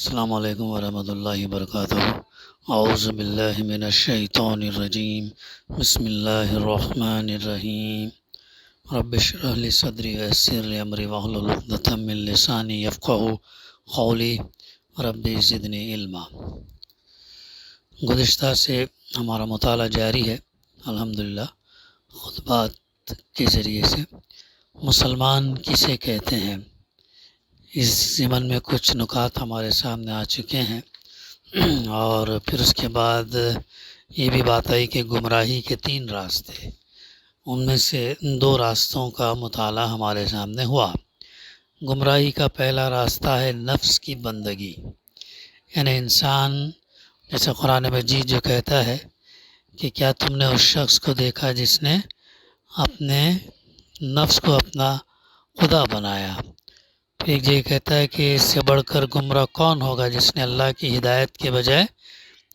السلام علیکم ورحمۃ اللہ وبرکاتہ۔ اعوذ باللہ من الشیطان الرجیم، بسم اللہ الرحمن الرحیم۔ رب اشرح لی صدری ویسر لی امری واحلل عقدۃ من لسانی یفقہوا قولی، رب زدنی علما۔ گزشتہ سے ہمارا مطالعہ جاری ہے الحمدللہ، خطبات کے ذریعے سے مسلمان کسے کہتے ہیں۔ اس ضمن میں کچھ نکات ہمارے سامنے آ چکے ہیں، اور پھر اس کے بعد یہ بھی بات آئی کہ گمراہی کے 3 راستے، ان میں سے 2 راستوں کا مطالعہ ہمارے سامنے ہوا۔ گمراہی کا پہلا راستہ ہے نفس کی بندگی، یعنی انسان، جیسے قرآن مجید جو کہتا ہے کہ کیا تم نے اس شخص کو دیکھا جس نے اپنے نفس کو اپنا خدا بنایا۔ پھر ایک جگہ کہتا ہے کہ اس سے بڑھ کر گمراہ کون ہوگا جس نے اللہ کی ہدایت کے بجائے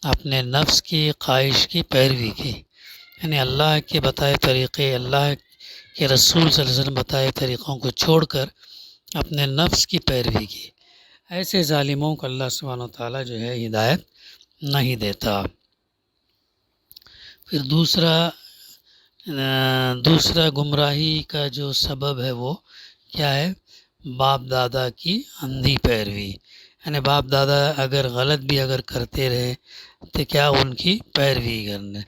اپنے نفس کی خواہش کی پیروی کی، یعنی اللہ کے بتائے طریقے، اللہ کے رسول صلی اللہ علیہ وسلم بتائے طریقوں کو چھوڑ کر اپنے نفس کی پیروی کی۔ ایسے ظالموں کو اللہ سبحانہ و تعالیٰ جو ہے ہدایت نہیں دیتا۔ پھر دوسرا گمراہی کا جو سبب ہے وہ کیا ہے؟ باپ دادا کی اندھی پیروی، یعنی باپ دادا اگر غلط بھی اگر کرتے رہے تو کیا ان کی پیروی کرنا،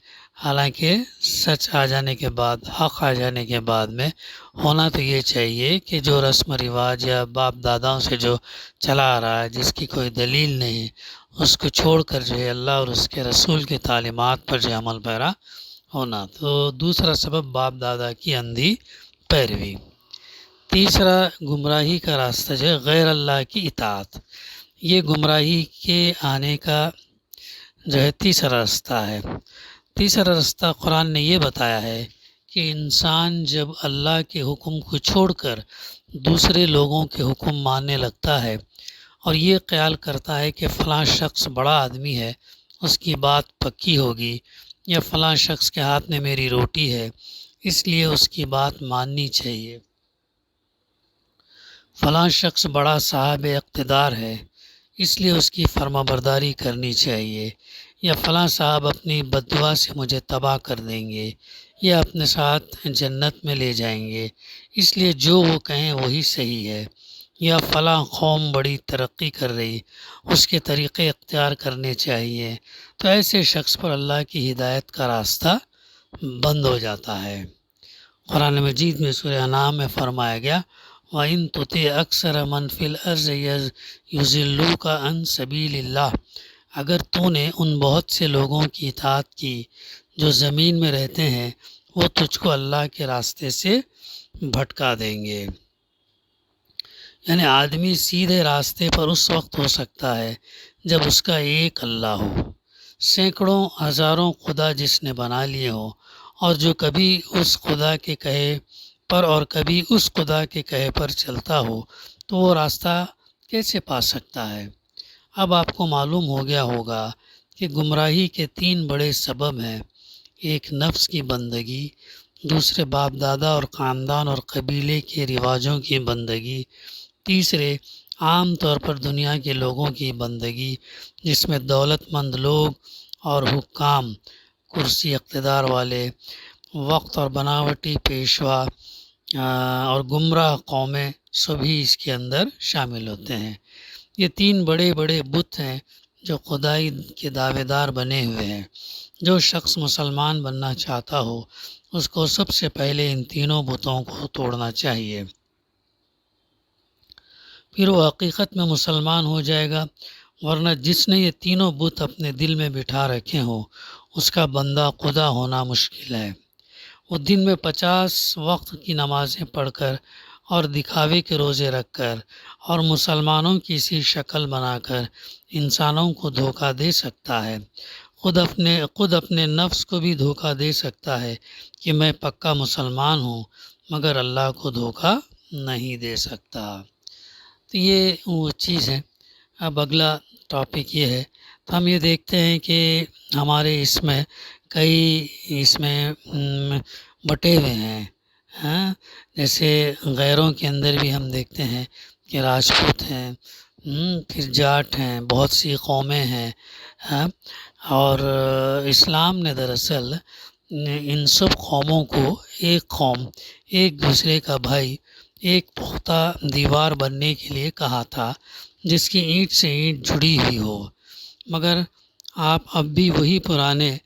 حالانکہ سچ آ جانے کے بعد، حق آ جانے کے بعد میں ہونا تو یہ چاہیے کہ جو رسم و رواج یا باپ داداؤں سے جو چلا آ رہا ہے، جس کی کوئی دلیل نہیں، اس کو چھوڑ کر جو ہے اللہ اور اس کے رسول کی تعلیمات پر جو عمل پیرا ہونا۔ تو دوسرا سبب باپ دادا کی اندھی پیروی۔ تیسرا گمراہی کا راستہ جو ہے غیر اللہ کی اطاعت، یہ گمراہی کے آنے کا جو ہے تیسرا راستہ ہے۔ تیسرا راستہ قرآن نے یہ بتایا ہے کہ انسان جب اللہ کے حکم کو چھوڑ کر دوسرے لوگوں کے حکم ماننے لگتا ہے اور یہ خیال کرتا ہے کہ فلاں شخص بڑا آدمی ہے، اس کی بات پکی ہوگی، یا فلاں شخص کے ہاتھ میں میری روٹی ہے اس لیے اس کی بات ماننی چاہیے، فلاں شخص بڑا صاحب اقتدار ہے اس لیے اس کی فرما برداری کرنی چاہیے، یا فلاں صاحب اپنی بددعا سے مجھے تباہ کر دیں گے یا اپنے ساتھ جنت میں لے جائیں گے، اس لیے جو وہ کہیں وہی صحیح ہے، یا فلاں قوم بڑی ترقی کر رہی، اس کے طریقے اختیار کرنے چاہیے۔ تو ایسے شخص پر اللہ کی ہدایت کا راستہ بند ہو جاتا ہے۔ قرآن مجید میں سورہ انعام میں فرمایا گیا، وَإِن تُطِعْ أَكْثَرَ مَنْ فِي الْأَرْضِ يُضِلُّوكَ عَنْ سَبِيلِ اللَّهِ، اگر تو نے ان بہت سے لوگوں کی اطاعت کی جو زمین میں رہتے ہیں، وہ تجھ کو اللہ کے راستے سے بھٹکا دیں گے۔ یعنی آدمی سیدھے راستے پر اس وقت ہو سکتا ہے جب اس کا ایک اللہ ہو، سینکڑوں ہزاروں خدا جس نے بنا لیے ہو، اور جو کبھی اس خدا کے کہے پر اور کبھی اس خدا کے کہے پر چلتا ہو تو وہ راستہ کیسے پا سکتا ہے؟ اب آپ کو معلوم ہو گیا ہوگا کہ گمراہی کے 3 بڑے سبب ہیں، ایک نفس کی بندگی، دوسرے باپ دادا اور خاندان اور قبیلے کے رواجوں کی بندگی، تیسرے عام طور پر دنیا کے لوگوں کی بندگی جس میں دولت مند لوگ اور حکام، کرسی اقتدار والے، وقت اور بناوٹی پیشوا اور گمراہ قومیں سبھی اس کے اندر شامل ہوتے ہیں۔ یہ 3 بڑے بڑے بت ہیں جو خدائی کے دعوے دار بنے ہوئے ہیں۔ جو شخص مسلمان بننا چاہتا ہو اس کو سب سے پہلے ان تینوں بتوں کو توڑنا چاہیے، پھر وہ حقیقت میں مسلمان ہو جائے گا، ورنہ جس نے یہ تینوں بت اپنے دل میں بٹھا رکھے ہوں اس کا بندہ خدا ہونا مشکل ہے۔ وہ دن میں 50 وقت کی نمازیں پڑھ کر اور دکھاوے کے روزے رکھ کر اور مسلمانوں کی سی شکل بنا کر انسانوں کو دھوکہ دے سکتا ہے، خود اپنے نفس کو بھی دھوکہ دے سکتا ہے کہ میں پکا مسلمان ہوں، مگر اللہ کو دھوکہ نہیں دے سکتا۔ تو یہ وہ چیز ہے۔ اب اگلا ٹاپک یہ ہے، تو ہم یہ دیکھتے ہیں کہ ہمارے اس میں کئی بٹے ہوئے ہیں، جیسے غیروں کے اندر بھی ہم دیکھتے ہیں کہ راجپوت ہیں، پھر جاٹ ہیں، بہت سی قومیں ہیں، ہاں، اور اسلام نے دراصل ان سب قوموں کو ایک قوم، ایک دوسرے کا بھائی، ایک پختہ دیوار بننے کے لیے کہا تھا جس کی اینٹ سے اینٹ جڑی ہوئی ہو۔ مگر آپ اب بھی وہی پرانے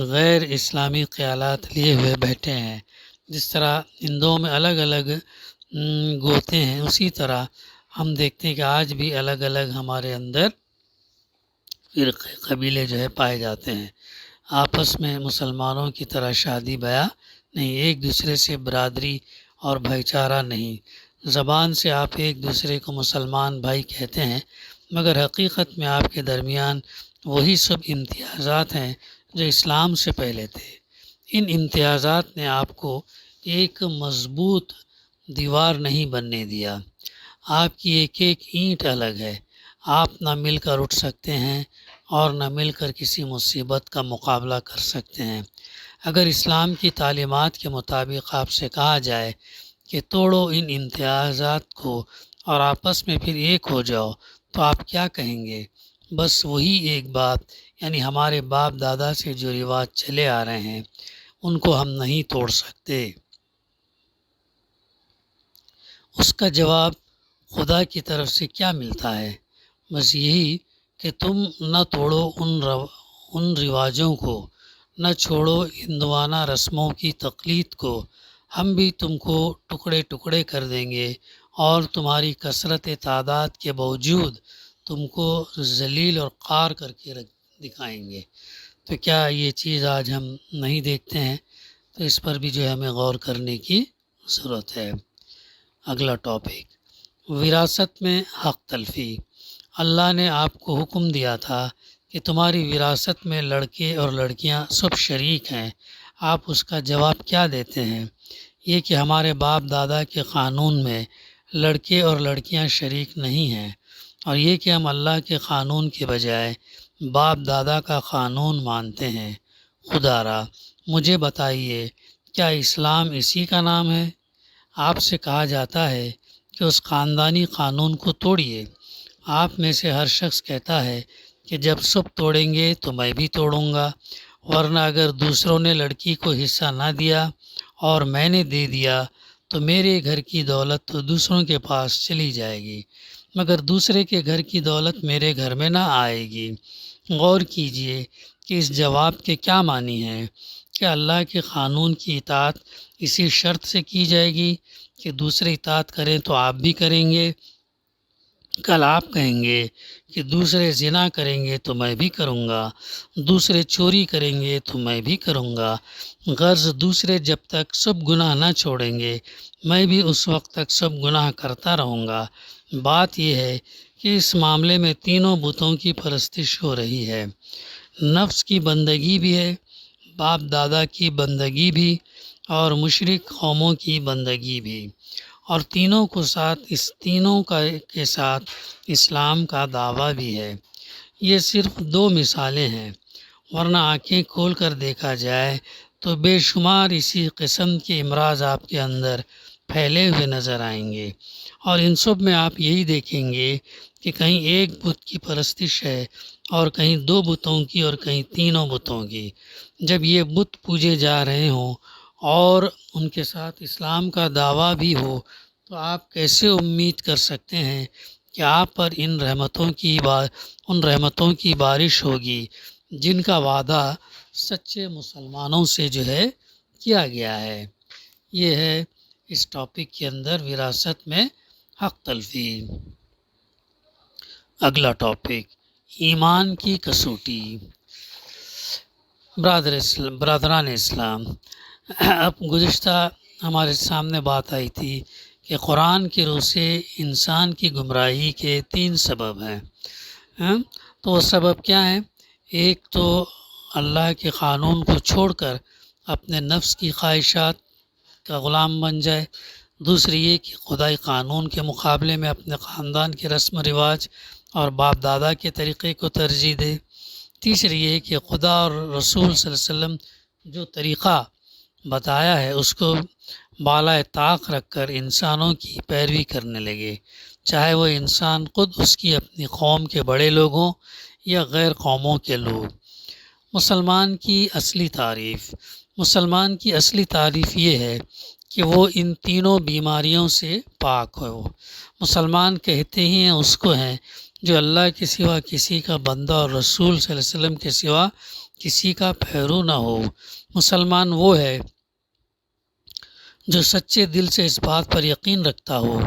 غیر اسلامی خیالات لیے ہوئے بیٹھے ہیں۔ جس طرح ہندوؤں میں الگ الگ گوتے ہیں، اسی طرح ہم دیکھتے ہیں کہ آج بھی الگ الگ ہمارے اندر فرقے، قبیلے جو ہے پائے جاتے ہیں۔ آپس میں مسلمانوں کی طرح شادی بیاہ نہیں، ایک دوسرے سے برادری اور بھائی چارہ نہیں۔ زبان سے آپ ایک دوسرے کو مسلمان بھائی کہتے ہیں، مگر حقیقت میں آپ کے درمیان وہی سب امتیازات ہیں جو اسلام سے پہلے تھے۔ ان امتیازات نے آپ کو ایک مضبوط دیوار نہیں بننے دیا۔ آپ کی ایک ایک اینٹ الگ ہے۔ آپ نہ مل کر اٹھ سکتے ہیں اور نہ مل کر کسی مصیبت کا مقابلہ کر سکتے ہیں۔ اگر اسلام کی تعلیمات کے مطابق آپ سے کہا جائے کہ توڑو ان امتیازات کو اور آپس میں پھر ایک ہو جاؤ، تو آپ کیا کہیں گے؟ بس وہی ایک بات، یعنی ہمارے باپ دادا سے جو رواج چلے آ رہے ہیں ان کو ہم نہیں توڑ سکتے۔ اس کا جواب خدا کی طرف سے کیا ملتا ہے؟ بس یہی کہ تم نہ توڑو ان رواجوں کو، نہ چھوڑو ہندوانہ رسموں کی تقلید کو۔ ہم بھی تم کو ٹکڑے ٹکڑے کر دیں گے اور تمہاری کثرت تعداد کے باوجود تم کو ذلیل اور خوار کر کے دکھائیں گے۔ تو کیا یہ چیز آج ہم نہیں دیکھتے ہیں؟ تو اس پر بھی جو ہے ہمیں غور کرنے کی ضرورت ہے۔ اگلا ٹاپک، وراثت میں حق تلفی۔ اللہ نے آپ کو حکم دیا تھا کہ تمہاری وراثت میں لڑکے اور لڑکیاں سب شریک ہیں۔ آپ اس کا جواب کیا دیتے ہیں؟ یہ کہ ہمارے باپ دادا کے قانون میں لڑکے اور لڑکیاں شریک نہیں ہیں، اور یہ کہ ہم اللہ کے قانون کے بجائے باپ دادا کا قانون مانتے ہیں۔ خدا را مجھے بتائیے، کیا اسلام اسی کا نام ہے؟ آپ سے کہا جاتا ہے کہ اس خاندانی قانون کو توڑیے۔ آپ میں سے ہر شخص کہتا ہے کہ جب سب توڑیں گے تو میں بھی توڑوں گا، ورنہ اگر دوسروں نے لڑکی کو حصہ نہ دیا اور میں نے دے دیا تو میرے گھر کی دولت تو دوسروں کے پاس چلی جائے گی، مگر دوسرے کے گھر کی دولت میرے گھر میں نہ آئے گی۔ غور کیجئے کہ اس جواب کے کیا معنی ہیں؟ کیا اللہ کے قانون کی اطاعت اسی شرط سے کی جائے گی کہ دوسرے اطاعت کریں تو آپ بھی کریں گے؟ کل آپ کہیں گے کہ دوسرے زنا کریں گے تو میں بھی کروں گا، دوسرے چوری کریں گے تو میں بھی کروں گا، غرض دوسرے جب تک سب گناہ نہ چھوڑیں گے میں بھی اس وقت تک سب گناہ کرتا رہوں گا۔ بات یہ ہے کہ اس معاملے میں تینوں بتوں کی پرستش ہو رہی ہے، نفس کی بندگی بھی ہے، باپ دادا کی بندگی بھی، اور مشرک قوموں کی بندگی بھی، اور تینوں کے ساتھ اسلام کا دعویٰ بھی ہے۔ یہ صرف دو مثالیں ہیں، ورنہ آنکھیں کھول کر دیکھا جائے تو بے شمار اسی قسم کے امراض آپ کے اندر پھیلے ہوئے نظر آئیں گے، اور ان سب میں آپ یہی دیکھیں گے کہ کہیں ایک بت کی پرستش ہے اور کہیں دو بتوں کی اور کہیں تینوں بتوں کی۔ جب یہ بت پوجے جا رہے ہوں اور ان کے ساتھ اسلام کا دعویٰ بھی ہو تو آپ کیسے امید کر سکتے ہیں کہ آپ پر ان رحمتوں کی بارش ہوگی جن کا وعدہ سچے مسلمانوں سے جو ہے کیا گیا ہے؟ یہ ہے اس ٹاپک کے اندر وراثت میں حق تلفی۔ اگلا ٹاپک، ایمان کی کسوٹی۔ برادران اسلام، اب گزشتہ ہمارے سامنے بات آئی تھی کہ قرآن کی روح سے انسان کی گمراہی کے 3 سبب ہیں۔ تو وہ سبب کیا ہیں؟ ایک تو اللہ کے قانون کو چھوڑ کر اپنے نفس کی خواہشات کا غلام بن جائے، دوسری یہ کہ خدائی قانون کے مقابلے میں اپنے خاندان کے رسم و رواج اور باپ دادا کے طریقے کو ترجیح دے، تیسری یہ کہ خدا اور رسول صلی اللہ علیہ وسلم جو طریقہ بتایا ہے اس کو بالائے طاق رکھ کر انسانوں کی پیروی کرنے لگے۔ چاہے وہ انسان خود اس کی اپنی قوم کے بڑے لوگ ہوں یا غیر قوموں کے لوگ۔ مسلمان کی اصلی تعریف یہ ہے کہ وہ ان تینوں بیماریوں سے پاک ہو۔ مسلمان کہتے ہی ہیں اس کو ہیں جو اللہ کے سوا کسی کا بندہ اور رسول صلی اللہ علیہ وسلم کے سوا کسی کا پیرو نہ ہو۔ مسلمان وہ ہے جو سچے دل سے اس بات پر یقین رکھتا ہو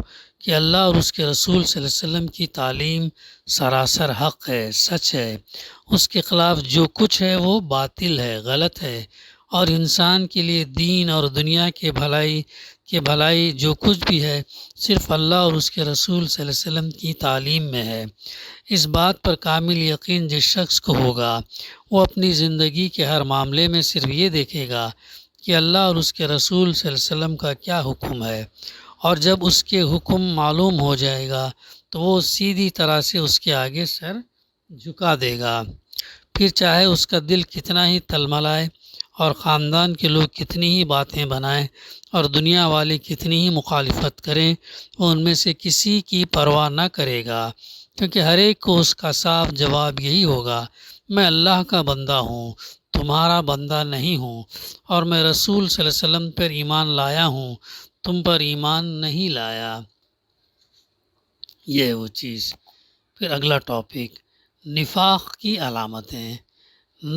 کہ اللہ اور اس کے رسول صلی اللہ علیہ وسلم کی تعلیم سراسر حق ہے، سچ ہے۔ اس کے خلاف جو کچھ ہے وہ باطل ہے، غلط ہے، اور انسان کے لیے دین اور دنیا کے بھلائی جو کچھ بھی ہے صرف اللہ اور اس کے رسول صلی اللہ علیہ وسلم کی تعلیم میں ہے۔ اس بات پر کامل یقین جس شخص کو ہوگا وہ اپنی زندگی کے ہر معاملے میں صرف یہ دیکھے گا کہ اللہ اور اس کے رسول صلی اللہ علیہ وسلم کا کیا حکم ہے، اور جب اس کے حکم معلوم ہو جائے گا تو وہ سیدھی طرح سے اس کے آگے سر جھکا دے گا۔ پھر چاہے اس کا دل کتنا ہی تلملائے اور خاندان کے لوگ کتنی ہی باتیں بنائیں اور دنیا والے کتنی ہی مخالفت کریں، وہ ان میں سے کسی کی پرواہ نہ کرے گا، کیونکہ ہر ایک کو اس کا صاف جواب یہی ہوگا، میں اللہ کا بندہ ہوں، تمہارا بندہ نہیں ہوں، اور میں رسول صلی اللہ علیہ وسلم پر ایمان لایا ہوں، تم پر ایمان نہیں لایا۔ یہ ہے وہ چیز۔ پھر اگلا ٹاپک، نفاق کی علامتیں،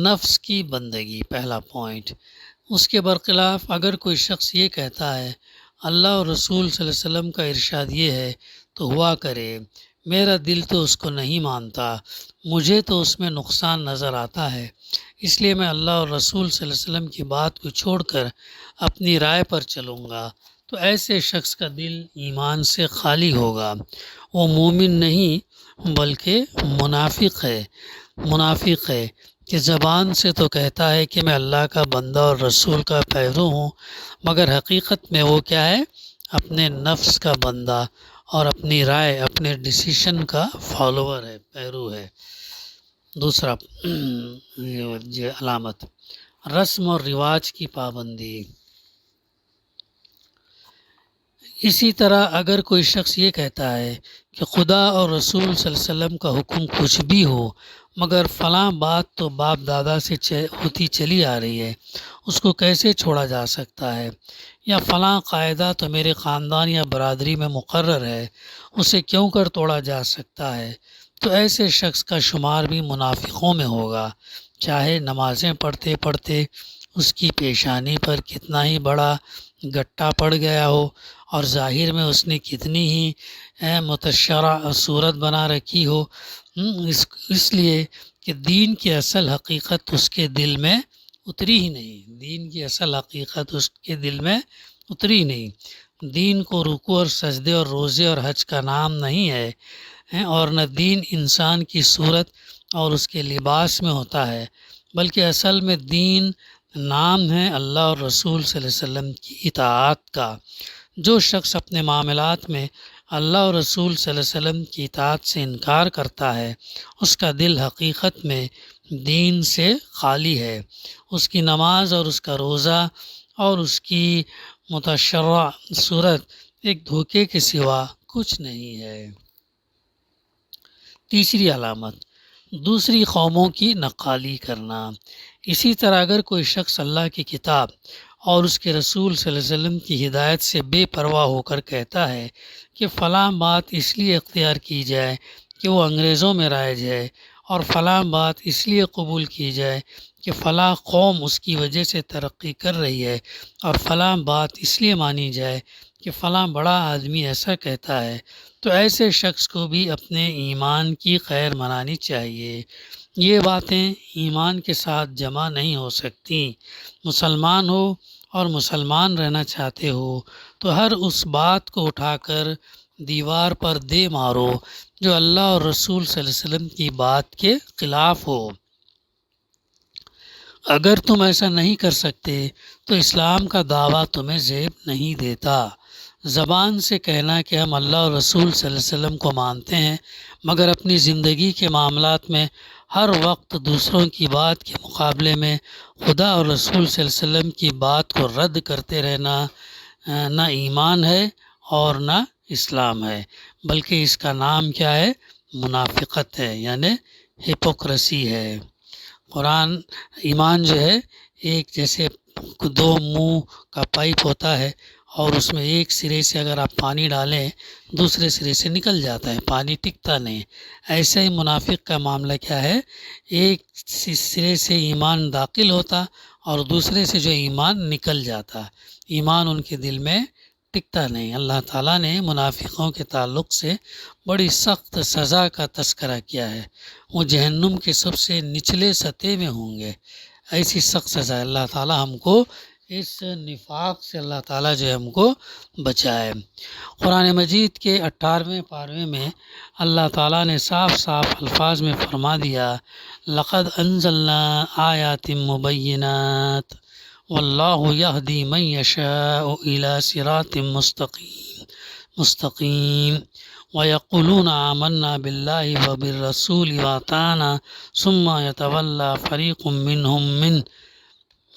نفس کی بندگی، پہلا پوائنٹ۔ اس کے برخلاف اگر کوئی شخص یہ کہتا ہے اللہ اور رسول صلی اللہ علیہ وسلم کا ارشاد یہ ہے تو ہوا کرے، میرا دل تو اس کو نہیں مانتا، مجھے تو اس میں نقصان نظر آتا ہے، اس لیے میں اللہ اور رسول صلی اللہ علیہ وسلم کی بات کو چھوڑ کر اپنی رائے پر چلوں گا، تو ایسے شخص کا دل ایمان سے خالی ہوگا، وہ مومن نہیں بلکہ منافق ہے کہ زبان سے تو کہتا ہے کہ میں اللہ کا بندہ اور رسول کا پیرو ہوں، مگر حقیقت میں وہ کیا ہے؟ اپنے نفس کا بندہ اور اپنی رائے، اپنے ڈیسیشن کا فالوور ہے، پیرو ہے۔ دوسرا علامت، رسم اور رواج کی پابندی۔ اسی طرح اگر کوئی شخص یہ کہتا ہے کہ خدا اور رسول صلی اللہ علیہ وسلم کا حکم کچھ بھی ہو، مگر فلاں بات تو باپ دادا سے ہوتی چلی آ رہی ہے، اس کو کیسے چھوڑا جا سکتا ہے، یا فلاں قاعدہ تو میرے خاندان یا برادری میں مقرر ہے، اسے کیوں کر توڑا جا سکتا ہے، تو ایسے شخص کا شمار بھی منافقوں میں ہوگا، چاہے نمازیں پڑھتے پڑھتے اس کی پیشانی پر کتنا ہی بڑا گٹا پڑ گیا ہو اور ظاہر میں اس نے کتنی ہی متشرع صورت بنا رکھی ہو، اس لیے کہ دین کی اصل حقیقت اس کے دل میں اتری ہی نہیں، دین کو رکوع اور سجدے اور روزے اور حج کا نام نہیں ہے، اور نہ دین انسان کی صورت اور اس کے لباس میں ہوتا ہے، بلکہ اصل میں دین نام ہے اللہ اور رسول صلی اللہ علیہ وسلم کی اطاعت کا۔ جو شخص اپنے معاملات میں اللہ اور رسول صلی اللہ علیہ وسلم کی اطاعت سے انکار کرتا ہے، اس کا دل حقیقت میں دین سے خالی ہے، اس کی نماز اور اس کا روزہ اور اس کی متشرع صورت ایک دھوکے کے سوا کچھ نہیں ہے۔ تیسری علامت، دوسری قوموں کی نقالی کرنا۔ اسی طرح اگر کوئی شخص اللہ کی کتاب اور اس کے رسول صلی اللہ علیہ وسلم کی ہدایت سے بے پرواہ ہو کر کہتا ہے کہ فلاں بات اس لیے اختیار کی جائے کہ وہ انگریزوں میں رائج ہے، اور فلاں بات اس لیے قبول کی جائے کہ فلاں قوم اس کی وجہ سے ترقی کر رہی ہے، اور فلاں بات اس لیے مانی جائے کہ فلاں بڑا آدمی ایسا کہتا ہے، تو ایسے شخص کو بھی اپنے ایمان کی خیر منانی چاہیے۔ یہ باتیں ایمان کے ساتھ جمع نہیں ہو سکتی۔ مسلمان ہو اور مسلمان رہنا چاہتے ہو تو ہر اس بات کو اٹھا کر دیوار پر دے مارو جو اللہ اور رسول صلی اللہ علیہ وسلم کی بات کے خلاف ہو۔ اگر تم ایسا نہیں کر سکتے تو اسلام کا دعویٰ تمہیں زیب نہیں دیتا۔ زبان سے کہنا کہ ہم اللہ اور رسول صلی اللہ علیہ وسلم کو مانتے ہیں، مگر اپنی زندگی کے معاملات میں ہر وقت دوسروں کی بات کے مقابلے میں خدا اور رسول صلی اللہ علیہ وسلم کی بات کو رد کرتے رہنا، نہ ایمان ہے اور نہ اسلام ہے، بلکہ اس کا نام کیا ہے؟ منافقت ہے، یعنی ہپوکریسی ہے۔ قرآن ایمان جو ہے ایک جیسے دو منہ کا پائپ ہوتا ہے، اور اس میں ایک سرے سے اگر آپ پانی ڈالیں دوسرے سرے سے نکل جاتا ہے، پانی ٹکتا نہیں۔ ایسے ہی منافق کا معاملہ کیا ہے؟ ایک سرے سے ایمان داخل ہوتا اور دوسرے سے جو ایمان نکل جاتا، ایمان ان کے دل میں ٹکتا نہیں۔ اللہ تعالیٰ نے منافقوں کے تعلق سے بڑی سخت سزا کا تذکرہ کیا ہے، وہ جہنم کے سب سے نچلے سطح میں ہوں گے۔ ایسی سخت سزا، اللہ تعالیٰ ہم کو اس نفاق سے اللہ تعالیٰ جو ہے ہم کو بچائے۔ قرآن مجید کے 18ویں پارے میں اللہ تعالیٰ نے صاف صاف الفاظ میں فرما دیا، لقد انزلنا آیات مبینات واللہ یہدی من یشاء الی صراط مستقیم وَيَقُولُونَ آمَنَّا بِاللَّهِ وَبِالرَّسُولِ وَأَطَعْنَا ثُمَّ يَتَوَلَّى فَرِيقٌ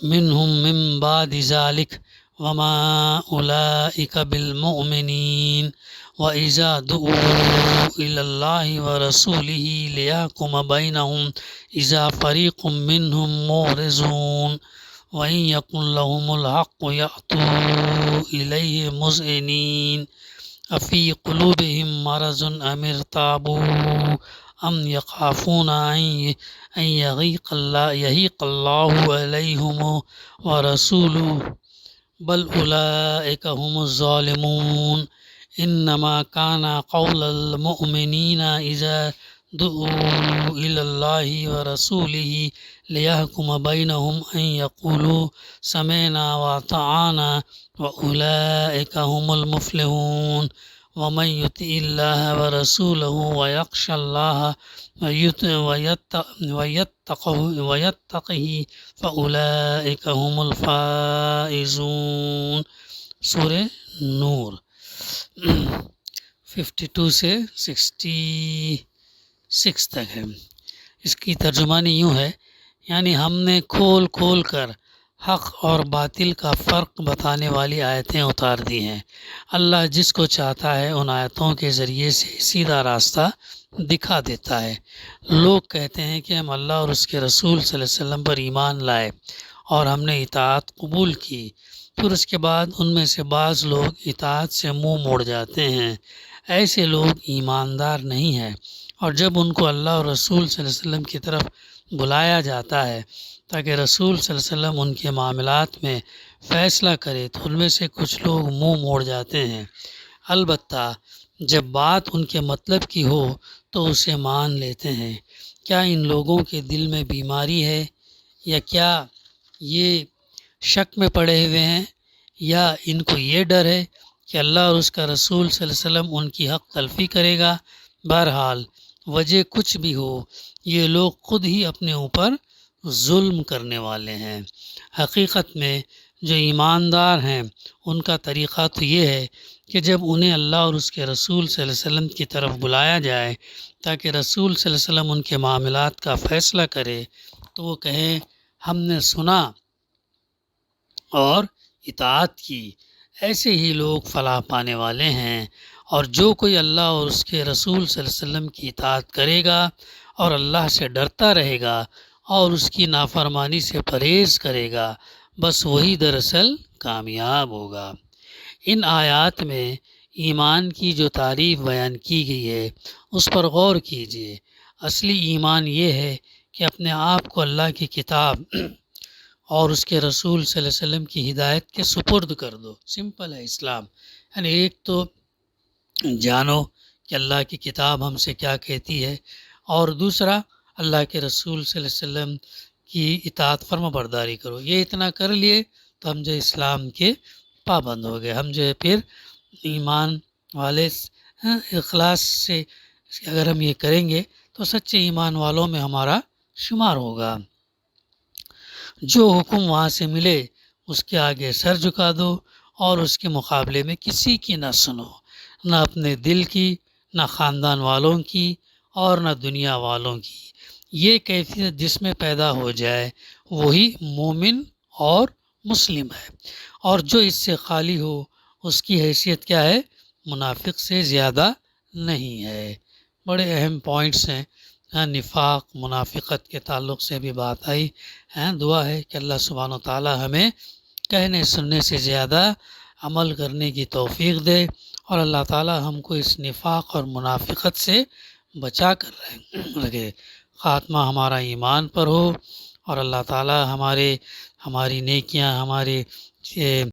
مِّنْهُم مِّن بَعْدِ ذَلِكَ وَمَا أُولَٰئِكَ بِالْمُؤْمِنِينَ وَإِذَا دُعُوا إِلَى اللَّهِ وَرَسُولِهِ لِيَحْكُمَ بَيْنَهُمْ إِذَا فَرِيقٌ مِّنْهُم مُّعْرِضُونَ وَإِن يَكُن لَّهُمُ الْحَقُّ يَأْتُوا إِلَيْهِ مُذْعِنِينَ أَفِي قُلُوبِهِم مَّرَضٌ أَمِ ارْتَابُوا أَمْ يَخَافُونَ أَن يَحِيقَ اللَّهُ عَلَيْهِمْ وَرَسُولُهُ بَلْ أُولَٰئِكَ هُمُ الظَّالِمُونَ إِنَّمَا كَانَ قَوْلَ الْمُؤْمِنِينَ إِذَا دُعُوا إِلَى اللَّهِ وَرَسُولِهِ لِيَحْكُمَ بَيْنَهُمْ أَن يَقُولُوا سَمِعْنَا وَأَطَعْنَا وَأُولَٰئِكَ هُمُ الْمُفْلِحُونَ وَمَن يُطِعِ اللَّهَ وَرَسُولَهُ وَيَخْشَ اللَّهَ وَيَتَّقْهِ فَأُولَٰئِكَ هُمُ الْفَائِزُونَ۔ سورہ نور 52 سے 66 تک ہے۔ اس کی ترجمانی یوں ہے، یعنی ہم نے کھول کھول کر حق اور باطل کا فرق بتانے والی آیتیں اتار دی ہیں۔ اللہ جس کو چاہتا ہے ان آیتوں کے ذریعے سے سیدھا راستہ دکھا دیتا ہے۔ لوگ کہتے ہیں کہ ہم اللہ اور اس کے رسول صلی اللہ علیہ وسلم پر ایمان لائے اور ہم نے اطاعت قبول کی، پھر اس کے بعد ان میں سے بعض لوگ اطاعت سے منہ موڑ جاتے ہیں۔ ایسے لوگ ایماندار نہیں ہیں، اور جب ان کو اللہ اور رسول صلی اللہ علیہ وسلم کی طرف بلایا جاتا ہے تاکہ رسول صلی اللہ علیہ وسلم ان کے معاملات میں فیصلہ کرے تو ان میں سے کچھ لوگ منہ موڑ جاتے ہیں۔ البتہ جب بات ان کے مطلب کی ہو تو اسے مان لیتے ہیں۔ کیا ان لوگوں کے دل میں بیماری ہے، یا کیا یہ شک میں پڑے ہوئے ہیں، یا ان کو یہ ڈر ہے کہ اللہ اور اس کا رسول صلی اللہ علیہ وسلم ان کی حق تلفی کرے گا؟ بہرحال وجہ کچھ بھی ہو، یہ لوگ خود ہی اپنے اوپر ظلم کرنے والے ہیں۔ حقیقت میں جو ایماندار ہیں ان کا طریقہ تو یہ ہے کہ جب انہیں اللہ اور اس کے رسول صلی اللہ علیہ وسلم کی طرف بلایا جائے تاکہ رسول صلی اللہ علیہ وسلم ان کے معاملات کا فیصلہ کرے تو وہ کہیں ہم نے سنا اور اطاعت کی۔ ایسے ہی لوگ فلاح پانے والے ہیں، اور جو کوئی اللہ اور اس کے رسول صلی اللہ علیہ وسلم کی اطاعت کرے گا اور اللہ سے ڈرتا رہے گا اور اس کی نافرمانی سے پرہیز کرے گا، بس وہی دراصل کامیاب ہوگا۔ ان آیات میں ایمان کی جو تعریف بیان کی گئی ہے اس پر غور کیجیے۔ اصلی ایمان یہ ہے کہ اپنے آپ کو اللہ کی کتاب اور اس کے رسول صلی اللہ علیہ وسلم کی ہدایت کے سپرد کر دو۔ سمپل ہے اسلام، یعنی ایک تو جانو کہ اللہ کی کتاب ہم سے کیا کہتی ہے، اور دوسرا اللہ کے رسول صلی اللہ علیہ وسلم کی اطاعت فرما برداری کرو۔ یہ اتنا کر لیے تو ہم جو اسلام کے پابند ہو گئے، ہم جو ہے پھر ایمان والے اخلاص سے اگر ہم یہ کریں گے تو سچے ایمان والوں میں ہمارا شمار ہوگا۔ جو حکم وہاں سے ملے اس کے آگے سر جھکا دو اور اس کے مقابلے میں کسی کی نہ سنو، نہ اپنے دل کی، نہ خاندان والوں کی، اور نہ دنیا والوں کی۔ یہ کیفیت جس میں پیدا ہو جائے وہی مومن اور مسلم ہے، اور جو اس سے خالی ہو اس کی حیثیت کیا ہے؟ منافق سے زیادہ نہیں ہے۔ بڑے اہم پوائنٹس ہیں۔ نفاق منافقت کے تعلق سے بھی بات آئی۔ دعا ہے کہ اللہ سبحانہ و تعالی ہمیں کہنے سننے سے زیادہ عمل کرنے کی توفیق دے، اور اللہ تعالی ہم کو اس نفاق اور منافقت سے بچا کر رکھے۔ خاتمہ ہمارا ایمان پر ہو، اور اللہ تعالی ہماری نیکیاں، ہمارے